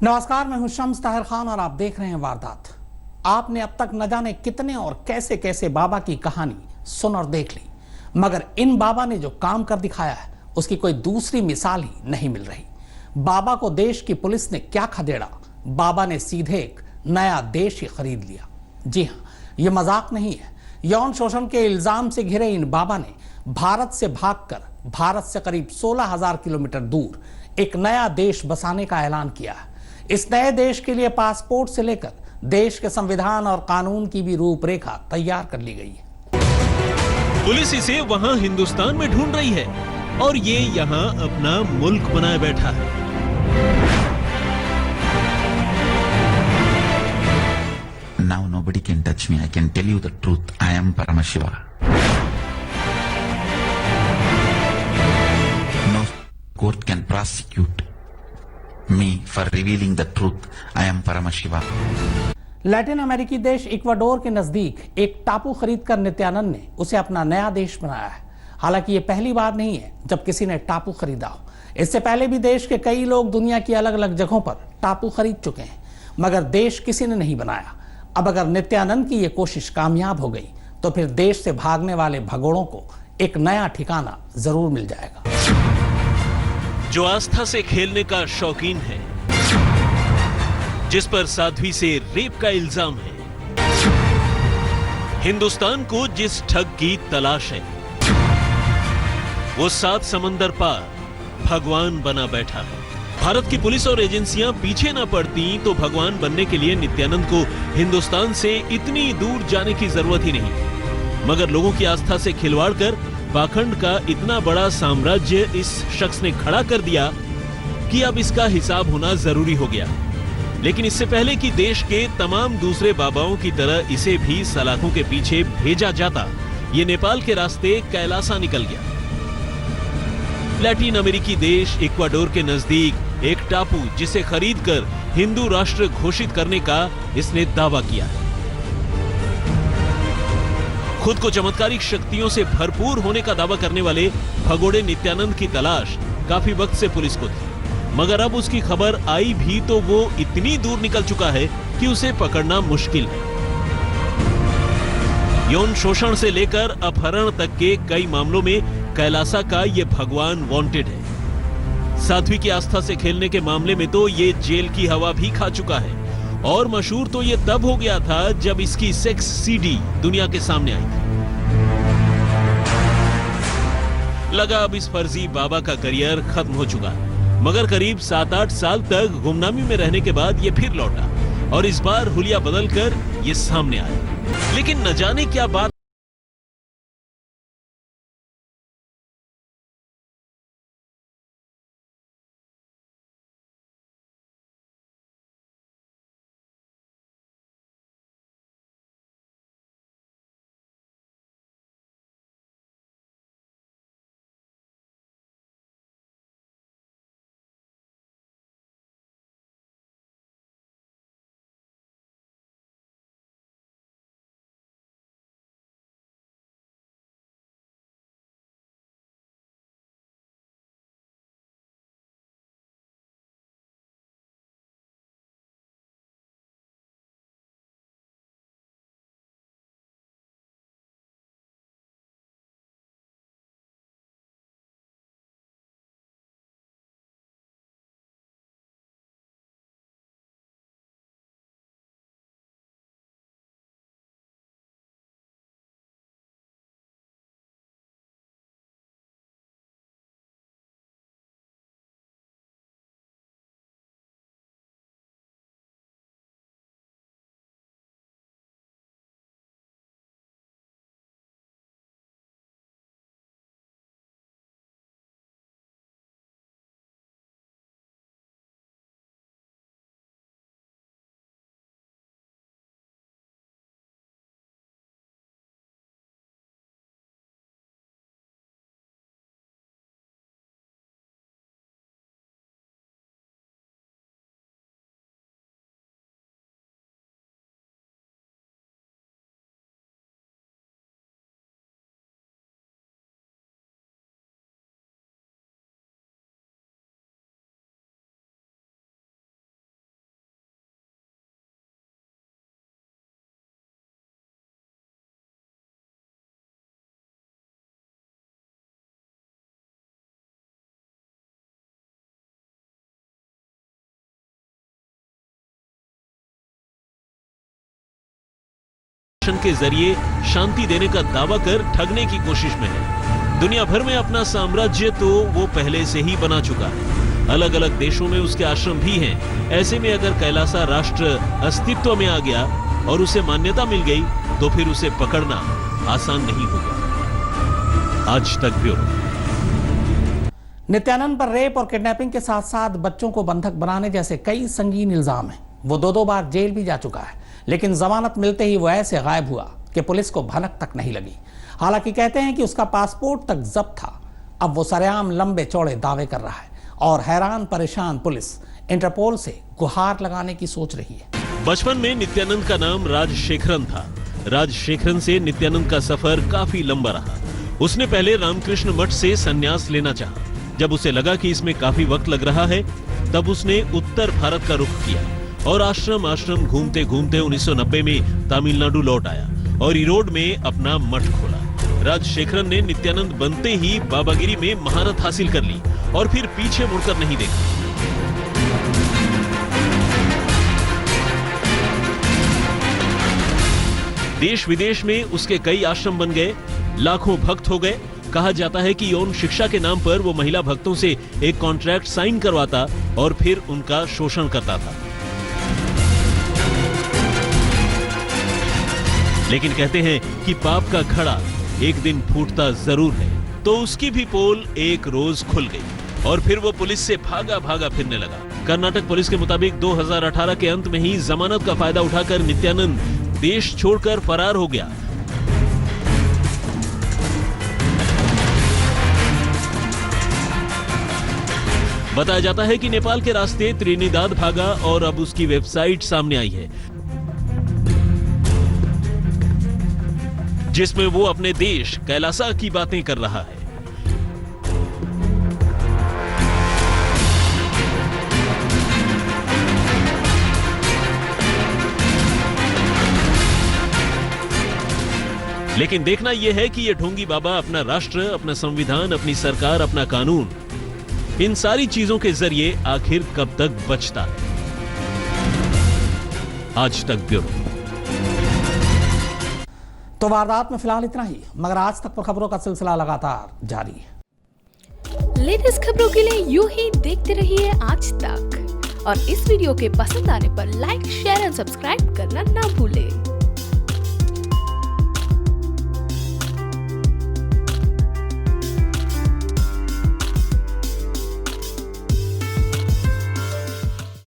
नमस्कार, मैं हूं शम्स ताहिर खान और आप देख रहे हैं वारदात। आपने अब तक न जाने कितने और कैसे कैसे बाबा की कहानी सुन और देख ली, मगर इन बाबा ने जो काम कर दिखाया है उसकी कोई दूसरी मिसाल ही नहीं मिल रही। बाबा को देश की पुलिस ने क्या खदेड़ा, बाबा ने सीधे एक नया देश ही खरीद लिया। जी हाँ, ये मजाक नहीं है। यौन शोषण के इल्जाम से घिरे इन बाबा ने भारत से भागकर भारत से करीब 16,000 किलोमीटर दूर एक नया देश बसाने का ऐलान किया है। इस नए देश के लिए पासपोर्ट से लेकर देश के संविधान और कानून की भी रूपरेखा तैयार कर ली गई है। पुलिस इसे वहां हिंदुस्तान में ढूंढ रही है और ये यहाँ अपना मुल्क बनाए बैठा है। Now nobody can touch me. I can tell you the truth. I am Paramashiva. No court can prosecute me for revealing the truth. I am Paramashiva. Latin अमेरिकी देश इक्वाडोर के नजदीक एक टापू खरीदकर नित्यानंद ने उसे अपना नया देश बनाया है। हालांकि ये पहली बार नहीं है जब किसी ने टापू खरीदा हो। इससे पहले भी देश के कई लोग दुनिया की अलग अलग जगहों पर टापू खरीद चुके हैं, मगर देश किसी ने नहीं बनाया। अब अगर नित्यानंद की ये कोशिश कामयाब हो गई तो फिर देश से भागने वाले भगोड़ों को एक नया ठिकाना जरूर मिल जाएगा। जो आस्था से खेलने का शौकीन है, जिस पर साध्वी से रेप का इल्जाम है, हिंदुस्तान को जिस ठग की तलाश है, वो 7 समंदर पार भगवान बना बैठा है। भारत की पुलिस और एजेंसियां पीछे न पड़ती तो भगवान बनने के लिए नित्यानंद को हिंदुस्तान से इतनी दूर जाने की जरूरत ही नहीं। मगर लोगों की आस्था से खिलवाड़ कर पाखंड का इतना बड़ा साम्राज्य इस शख्स ने खड़ा कर दिया कि अब इसका हिसाब होना जरूरी हो गया। लेकिन इससे पहले कि देश के तमाम दूसरे बाबाओं की तरह इसे भी सलाखों के पीछे भेजा जाता, ये नेपाल के रास्ते कैलासा निकल गया। लैटिन अमेरिकी देश इक्वाडोर के नजदीक एक टापू जिसे खरीदकर हिंदू राष्ट्र घोषित करने का इसने दावा किया है। खुद को चमत्कारिक शक्तियों से भरपूर होने का दावा करने वाले भगोड़े नित्यानंद की तलाश काफी वक्त से पुलिस को थी, मगर अब उसकी खबर आई भी तो वो इतनी दूर निकल चुका है कि उसे पकड़ना मुश्किल है। यौन शोषण से लेकर अपहरण तक के कई मामलों में कैलासा का ये भगवान वांटेड है। साध्वी की आस्था से खेलने के मामले में तो ये जेल की हवा भी खा चुका है और मशहूर तो ये तब हो गया था जब इसकी सेक्स सीडी दुनिया के सामने आई थी। लगा अब इस फर्जी बाबा का करियर खत्म हो चुका है, मगर करीब 7-8 साल तक गुमनामी में रहने के बाद ये फिर लौटा और इस बार हुलिया बदलकर ये सामने आया। लेकिन न जाने क्या बात के जरिए शांति देने का दावा कर ठगने की कोशिश में है। दुनिया भर में अपना साम्राज्य तो वो पहले से ही बना चुका है। अलग अलग देशों में उसके आश्रम भी हैं। ऐसे में अगर कैलासा राष्ट्र अस्तित्व में आ गया और उसे मान्यता मिल गई तो फिर उसे पकड़ना आसान नहीं होगा। आज तक ब्यूरो। नित्यानंद पर रेप और किडनैपिंग के साथ साथ बच्चों को बंधक बनाने जैसे कई संगीन इल्जाम हैं। वो दो बार जेल भी जा चुका है, लेकिन जमानत मिलते ही वो ऐसे गायब हुआ कि पुलिस को भनक तक नहीं लगी। हालांकि कहते हैं कि उसका पासपोर्ट तक जब्त था। अब वो सरेआम लंबे चौड़े दावे कर रहा है और हैरान परेशान पुलिस इंटरपोल से गुहार लगाने की सोच रही है। बचपन में नित्यानंद का नाम राजशेखरन था। राजशेखरन से नित्यानंद का सफर काफी लंबा रहा। उसने पहले रामकृष्ण मठ से संन्यास लेना चाहा। जब उसे लगा कि इसमें काफी वक्त लग रहा है, तब उसने उत्तर भारत का रुख किया और आश्रम आश्रम घूमते घूमते 1990 में तमिलनाडु लौट आया और ईरोड में अपना मठ खोला। राजशेखरन ने नित्यानंद बनते ही बाबागिरी में महारत हासिल कर ली और फिर पीछे मुड़कर नहीं देखा। देश विदेश में उसके कई आश्रम बन गए, लाखों भक्त हो गए। कहा जाता है कि यौन शिक्षा के नाम पर वो महिला भक्तों से एक कॉन्ट्रैक्ट साइन करवाता और फिर उनका शोषण करता था। लेकिन कहते हैं कि पाप का घड़ा एक दिन फूटता जरूर है। तो उसकी भी पोल एक रोज खुल गई और फिर वो पुलिस से भागा भागा फिरने लगा। कर्नाटक पुलिस के मुताबिक 2018 के अंत में ही जमानत का फायदा उठाकर नित्यानंद देश छोड़कर फरार हो गया। बताया जाता है कि नेपाल के रास्ते त्रिनिदाद भागा और अब उसकी वेबसाइट सामने आई है, जिसमें वो अपने देश कैलासा की बातें कर रहा है। लेकिन देखना यह है कि यह ढोंगी बाबा अपना राष्ट्र, अपना संविधान, अपनी सरकार, अपना कानून, इन सारी चीजों के जरिए आखिर कब तक बचता है। आज तक ब्यूरो। तो वारदात में फिलहाल इतना ही, मगर आज तक पर खबरों का सिलसिला लगातार जारी है। लेटेस्ट खबरों के लिए यूं ही देखते रहिए आज तक और इस वीडियो के पसंद आने पर लाइक, शेयर एंड सब्सक्राइब करना ना भूलें।